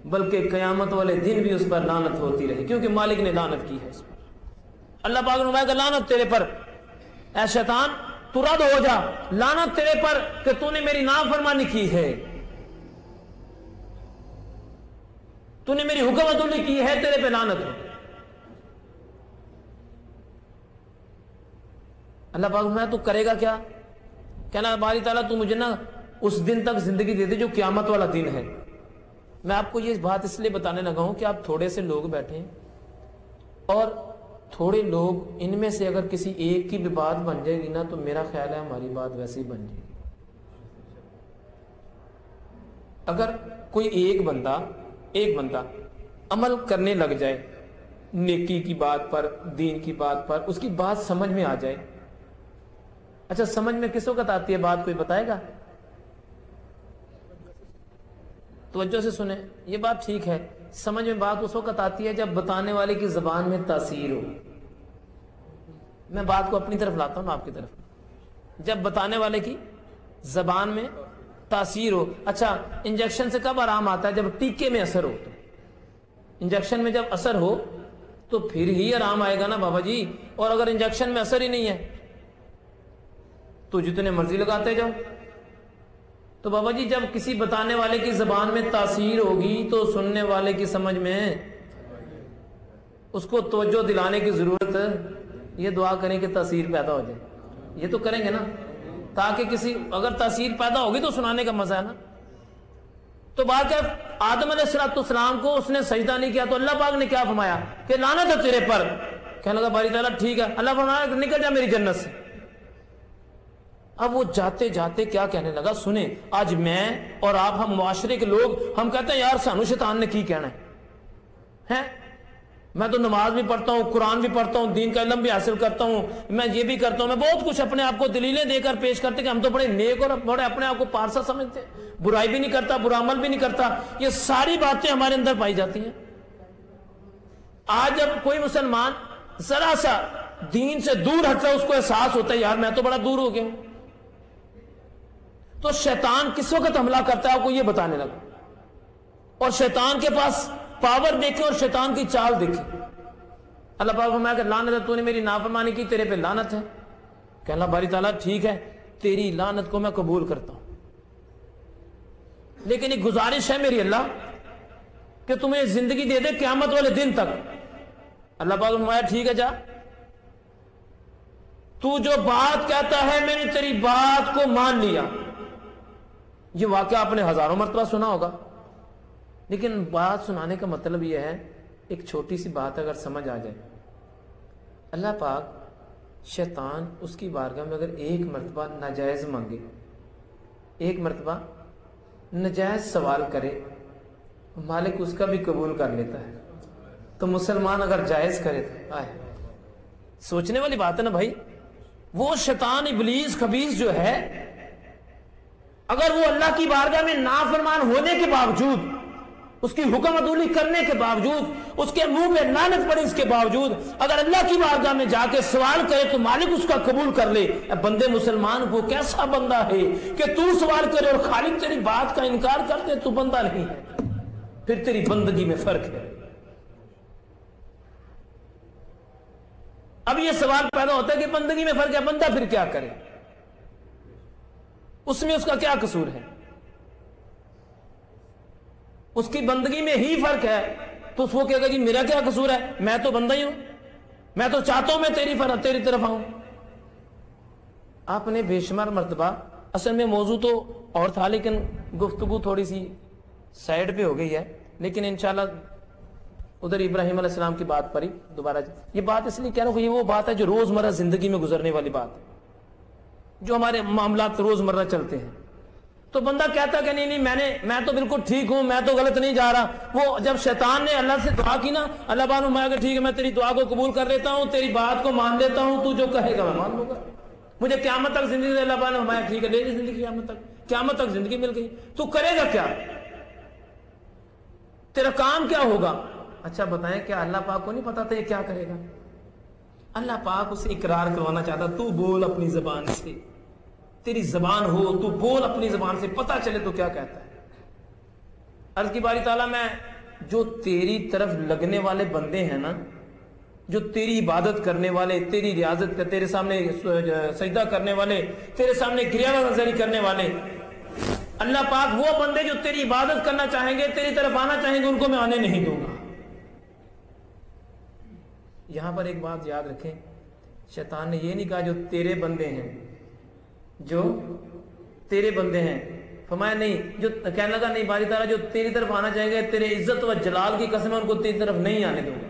بلکہ قیامت والے دن بھی اس پر لعنت ہوتی رہے، کیونکہ مالک نے لعنت کی ہے اس پر۔ اللہ پاک نے فرمایا کہ لعنت تیرے پر، اے شیطان تو رد ہو جا، لعنت تیرے پر کہ تو نے میری نافرمانی کی ہے، تو نے میری حکم عدولی کی ہے، تیرے پہ لعنت ہو۔ اللہ پاک میں تو کرے گا کیا؟ کہنا باری تعالیٰ تو مجھے نا اس دن تک زندگی دے دے جو قیامت والا دن ہے۔ میں آپ کو یہ بات اس لیے بتانے لگا ہوں کہ آپ تھوڑے سے لوگ بیٹھے ہیں اور تھوڑے لوگ، ان میں سے اگر کسی ایک کی بھی بات بن جائے گی نا تو میرا خیال ہے ہماری بات ویسے ہی بن جائے گی۔ اگر کوئی ایک بندہ عمل کرنے لگ جائے نیکی کی بات پر، دین کی بات پر، اس کی بات سمجھ میں آ جائے۔ اچھا سمجھ میں کس وقت آتی ہے بات، کوئی بتائے گا؟ توجہ سے سنیں، یہ بات ٹھیک ہے، سمجھ میں بات اس وقت آتی ہے جب بتانے والے کی زبان میں تاثیر ہو۔ میں بات کو اپنی طرف لاتا ہوں، آپ کی طرف۔ جب بتانے والے کی زبان میں تاثیر ہو۔ اچھا انجیکشن سے کب آرام آتا ہے؟ جب ٹیکے میں اثر ہو۔ تو انجیکشن میں جب اثر ہو تو پھر ہی آرام آئے گا نا بابا جی، اور اگر انجیکشن میں اثر ہی نہیں ہے تو جتنے مرضی لگاتے جاؤ۔ تو بابا جی جب کسی بتانے والے کی زبان میں تاثیر ہوگی تو سننے والے کی سمجھ میں اس کو توجہ دلانے کی ضرورت، یہ دعا کریں کہ تاثیر پیدا ہو جائے، یہ تو کریں گے نا، تاکہ کسی اگر تاثیر پیدا ہوگی تو سنانے کا مزہ ہے نا۔ تو بات ہے آدم علیہ السلام کو اس نے سجدہ نہیں کیا تو اللہ پاک نے کیا فرمایا کہ لعنت ہے تیرے پر۔ کہنے لگا باری تعالیٰ ٹھیک ہے، اللہ فرمایا نکل جا میری جنت سے۔ اب وہ جاتے جاتے کیا کہنے لگا، سنیں آج میں اور آپ، ہم معاشرے کے لوگ، ہم کہتے ہیں یار سانو شیطان نے کی کہنا ہے، میں تو نماز بھی پڑھتا ہوں، قرآن بھی پڑھتا ہوں، دین کا علم بھی حاصل کرتا ہوں، میں یہ بھی کرتا ہوں، میں بہت کچھ اپنے آپ کو دلیلیں دے کر پیش کرتے کہ ہم تو بڑے نیک اور بڑے اپنے آپ کو پارسا سمجھتے ہیں، برائی بھی نہیں کرتا، برا عمل بھی نہیں کرتا۔ یہ ساری باتیں ہمارے اندر پائی جاتی ہیں۔ آج جب کوئی مسلمان ذرا سا دین سے دور ہٹتا ہے، اس کو احساس ہوتا ہے یار میں تو بڑا دور ہو گیا ہوں۔ تو شیطان کس وقت حملہ کرتا ہے آپ کو یہ بتانے لگا، اور شیطان کے پاس پاور دیکھیں اور شیطان کی چال دیکھیں۔ اللہ پاک فرمایا کہ لعنت ہے، تو نے میری نافرمانی کی، تیرے پہ لعنت ہے۔ کہ اللہ باری تعالیٰ ٹھیک ہے، تیری لعنت کو میں قبول کرتا ہوں، لیکن ایک گزارش ہے میری اللہ کہ تمہیں زندگی دے دے قیامت والے دن تک۔ اللہ پاک فرمایا ٹھیک ہے جا، تو جو بات کہتا ہے میں نے تیری بات کو مان لیا۔ یہ واقعہ آپ نے ہزاروں مرتبہ سنا ہوگا، لیکن بات سنانے کا مطلب یہ ہے ایک چھوٹی سی بات اگر سمجھ آ جائے۔ اللہ پاک شیطان اس کی بارگاہ میں اگر ایک مرتبہ ناجائز مانگے، ایک مرتبہ ناجائز سوال کرے، مالک اس کا بھی قبول کر لیتا ہے۔ تو مسلمان اگر جائز کرے تو آئے، سوچنے والی بات ہے نا بھائی۔ وہ شیطان ابلیس خبیث جو ہے، اگر وہ اللہ کی بارگاہ میں نافرمان ہونے کے باوجود، اس کی حکم عدولی کرنے کے باوجود، اس کے منہ میں لعنت پڑے اس کے باوجود، اگر اللہ کی بارگاہ میں جا کے سوال کرے تو مالک اس کا قبول کر لے۔ بندے مسلمان وہ کیسا بندہ ہے کہ تو سوال کرے اور خالق تیری بات کا انکار کر دے، تو بندہ نہیں ہے، پھر تیری بندگی میں فرق ہے۔ اب یہ سوال پیدا ہوتا ہے کہ بندگی میں فرق ہے، بندہ پھر کیا کرے، اس میں اس کا کیا قصور ہے؟ اس کی بندگی میں ہی فرق ہے تو وہ کہے گا جی میرا کیا قصور ہے، میں تو بندہ ہی ہوں، میں تو چاہتا ہوں میں تیری طرف آؤں۔ آپ نے بے شمار مرتبہ، اصل میں موضوع تو اور تھا لیکن گفتگو تھوڑی سی سائیڈ پہ ہو گئی ہے، لیکن انشاءاللہ ادھر ابراہیم علیہ السلام کی بات پر ہی دوبارہ، یہ بات اس لیے کہہ رہا ہوں کہ یہ وہ بات ہے جو روزمرہ زندگی میں گزرنے والی بات ہے، جو ہمارے معاملات روزمرہ چلتے ہیں۔ تو بندہ کہتا کہ نہیں میں تو بالکل ٹھیک ہوں، میں تو غلط نہیں جا رہا۔ وہ جب شیطان نے اللہ سے دعا کی نا، اللہ پاک نے فرمایا کہ ٹھیک ہے میں تیری دعا کو قبول کر لیتا ہوں، تیری بات کو مان لیتا ہوں، تو جو کہے گا میں مان لوں گا، مجھے قیامت تک زندگی دے۔ اللہ پاک نے فرمایا ٹھیک ہے لے لے زندگی، قیامت تک زندگی مل گئی۔ تو کرے گا کیا، تیرا کام کیا ہوگا؟ اچھا بتائیں کیا اللہ پاک کو نہیں پتا تھا یہ کیا کرے گا؟ اللہ پاک اسے اقرار کروانا چاہتا، تو بول اپنی زبان سے، تیری زبان ہو، تو بول اپنی زبان سے، پتہ چلے تو کیا کہتا ہے۔ عرض کی باری تعالیٰ میں جو تیری طرف لگنے والے بندے ہیں نا، جو تیری عبادت کرنے والے، تیری ریاضت کا، تیرے سامنے سجدہ کرنے والے، تیرے سامنے گریہ نظری کرنے والے، اللہ پاک وہ بندے جو تیری عبادت کرنا چاہیں گے، تیری طرف آنا چاہیں گے، ان کو میں آنے نہیں دوں گا۔ یہاں پر ایک بات یاد رکھیں، شیطان نے یہ نہیں کہا جو تیرے بندے ہیں، جو تیرے بندے ہیں، فرمایا نہیں، جو کہنے لگا نہیں باری تعالیٰ جو تیری طرف آنا چاہیں گے، تیرے عزت و جلال کی قسم ہے، ان کو تیری طرف نہیں آنے دوں گا۔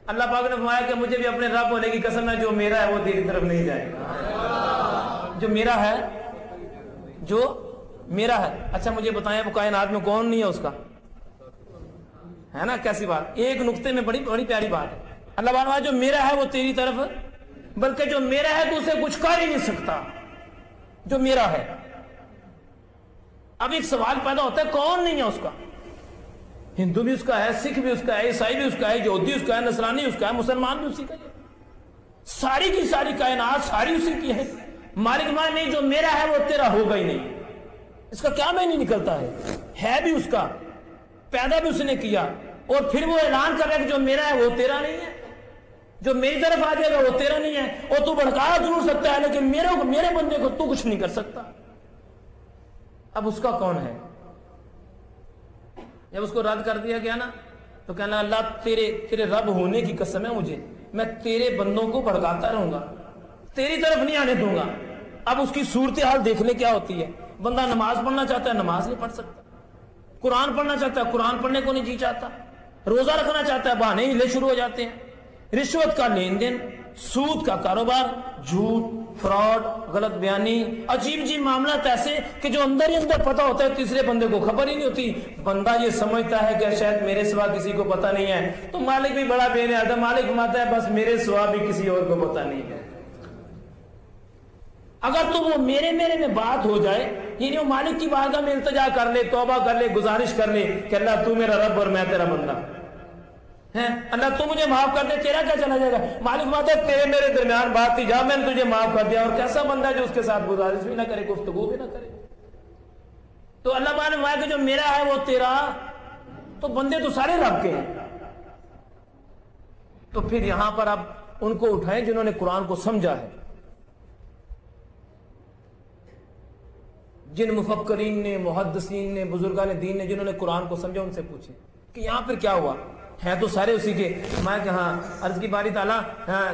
اللہ پاک نے فرمایا کہ مجھے بھی اپنے رب ہونے کی قسم ہے، جو میرا ہے وہ تیری طرف نہیں جائے گا، جو میرا ہے، جو میرا ہے۔ اچھا مجھے بتائیں وہ کائنات میں کون نہیں ہے اس کا؟ ہے نا، کیسی بات، ایک نقطے میں بڑی بڑی پیاری بات ہے۔ اللہ پاک جو میرا ہے وہ تیری طرف، بلکہ جو میرا ہے تو اسے کچھ کر ہی نہیں سکتا، جو میرا ہے۔ اب ایک سوال پیدا ہوتا ہے کون نہیں ہے اس کا؟ ہندو بھی اس کا ہے، سکھ بھی اس کا ہے، عیسائی بھی اس کا ہے، یہودی اس کا ہے، نصرانی اس کا ہے، مسلمان بھی اسی کا ہے، ساری کی ساری کائنات ساری اسی کی ہے۔ مالک مان نہیں جو میرا ہے وہ تیرا ہوگا ہی نہیں، اس کا کیا معنی نکلتا ہے بھی اس کا، پیدا بھی اس نے کیا، اور پھر وہ اعلان کر رہا ہے کہ جو میرا ہے وہ تیرا نہیں ہے، جو میری طرف آ جائے گا وہ تیرا نہیں ہے، اور تو بھڑکا ضرور سکتا ہے لیکن میرے بندے کو تو کچھ نہیں کر سکتا۔ اب اس کا کون ہے؟ جب اس کو رد کر دیا گیا نا تو کہنا اللہ تیرے رب ہونے کی قسم ہے مجھے، میں تیرے بندوں کو بھڑکاتا رہوں گا، تیری طرف نہیں آنے دوں گا۔ اب اس کی صورتحال دیکھ لے کیا ہوتی ہے، بندہ نماز پڑھنا چاہتا ہے نماز نہیں پڑھ سکتا، قرآن پڑھنا چاہتا ہے قرآن پڑھنے کو نہیں جی چاہتا، روزہ رکھنا چاہتا ہے بہانے ہلے شروع ہو جاتے ہیں، رشوت کا لین دین، سود کا کاروبار، جھوٹ، فراڈ، غلط بیانی، عجیب عجیب معاملات ایسے کہ جو اندر ہی اندر پتہ ہوتا ہے تیسرے بندے کو خبر ہی نہیں ہوتی۔ بندہ یہ سمجھتا ہے کہ شاید میرے سوا کسی کو پتہ نہیں ہے، تو مالک بھی بڑا بے نیاز ہے، مالک فرماتا ہے بس میرے سوا بھی کسی اور کو پتہ نہیں ہے۔ اگر تو وہ میرے میں بات ہو جائے، یعنی وہ مالک کی بارگاہ میں التجا کر لے، توبہ کر لے، گزارش کر لے کہ اللہ تو میرا رب اور میں تیرا بندہ ہے، اللہ تو مجھے معاف کر دے، تیرا کیا چلا جائے گا؟ مالک بات ہے تیرے میرے درمیان بات تھی، جا میں نے تجھے معاف کر دیا۔ اور کیسا بندہ ہے جو اس کے ساتھ گزارش بھی نہ کرے، گفتگو بھی نہ کرے؟ تو اللہ پاک نے فرمایا کہ جو میرا ہے وہ تیرا، تو بندے تو سارے رب کے ہیں۔ تو پھر یہاں پر اب ان کو اٹھائیں جنہوں نے قرآن کو سمجھا ہے، جن مفکرین نے، محدثین نے، بزرگان دین نے جنہوں نے قرآن کو سمجھا، ان سے پوچھیں کہ یہاں پر کیا ہوا ہے؟ تو سارے اسی کے۔ میں کہ ہاں عرض کی باری تعالیٰ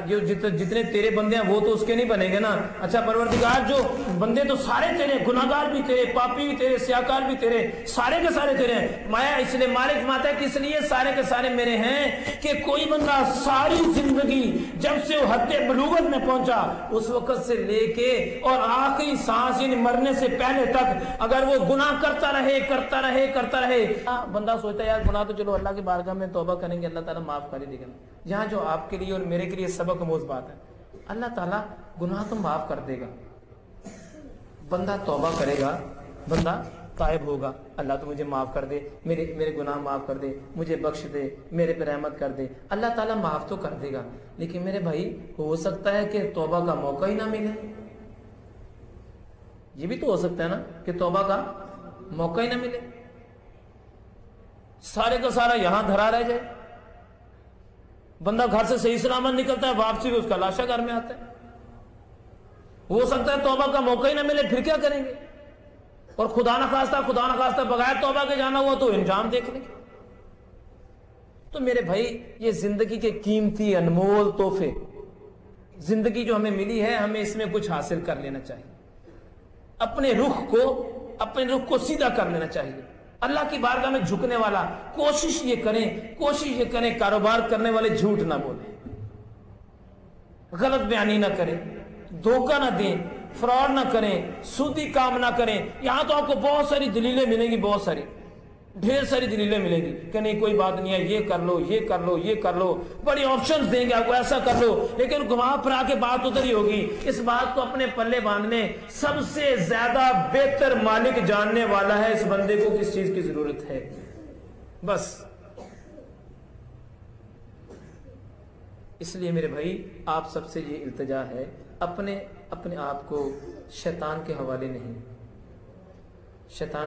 جو جتنے تیرے بندے ہیں وہ تو اس کے نہیں بنیں گے نا۔ اچھا پروردگار جو بندے تو سارے تیرے، گناہگار بھی تیرے، پاپی بھی تیرے، سیاکار بھی تیرے، سارے کے سارے تیرے ہیں۔ مایا اس لیے مالک ماتا ہے کہ اس لیے سارے کے سارے میرے ہیں کہ کوئی بندہ ساری زندگی جب سے وہ حد بلوغت میں پہنچا اس وقت سے لے کے اور آخری سانس یعنی مرنے سے پہلے تک اگر وہ گناہ کرتا رہے کرتا رہے کرتا رہے، بندہ سوچتا ہے یار گناہ تو چلو اللہ کی بارگاہ میں توبہ کریں گے اللہ تعالیٰ معاف کر ہی دے گا۔ یہاں جو آپ کے لیے اور میرے کے لیے سبق آموز بات ہے، اللہ تعالیٰ گناہ تو معاف کر دے گا، بندہ توبہ کرے گا، بندہ تائب ہوگا، اللہ تو مجھے معاف کر دے، میرے گناہ معاف کر دے، مجھے بخش دے، میرے پہ رحمت کر دے، اللہ تعالیٰ معاف تو کر دے گا۔ لیکن میرے بھائی ہو سکتا ہے کہ توبہ کا موقع ہی نہ ملے، یہ بھی تو ہو سکتا ہے نا کہ توبہ کا موقع ہی نہ ملے، سارے کا سارا یہاں دھرا رہ جائے، بندہ گھر سے صحیح سلامت نکلتا ہے، واپسی میں اس کا لاشا گھر میں آتا ہے۔ ہو سکتا ہے توبہ کا موقع ہی نہ ملے، پھر کیا کریں گے؟ اور خدا نخواستہ بغیر توبہ کے جانا ہوا تو انجام دیکھ لیں گے۔ تو میرے بھائی یہ زندگی کے قیمتی انمول تحفے، زندگی جو ہمیں ملی ہے ہمیں اس میں کچھ حاصل کر لینا چاہیے، اپنے رخ کو سیدھا کر لینا چاہیے، اللہ کی بارگاہ میں جھکنے والا کوشش یہ کریں کاروبار کرنے والے جھوٹ نہ بولیں، غلط بیانی نہ کریں، دھوکہ نہ دیں، فراڈ نہ کریں، سودی کام نہ کریں۔ یہاں تو آپ کو بہت ساری دلیلیں ملیں گی، بہت ساری ڈھیر ساری دلیلیں ملیں گی کہ نہیں کوئی بات نہیں ہے، یہ کر لو، یہ کر لو، یہ کر لو، بڑی آپشنز دیں گے آپ کو، ایسا کر لو، لیکن گھما پھرا کے بات ادھر ہی ہوگی۔ اس بات کو اپنے پلے باندھنے سب سے زیادہ بہتر مالک جاننے والا ہے اس بندے کو کس چیز کی ضرورت ہے، بس۔ اس لیے میرے بھائی آپ سب سے یہ التجا ہے، اپنے آپ کو شیطان کے حوالے نہیں، شیطان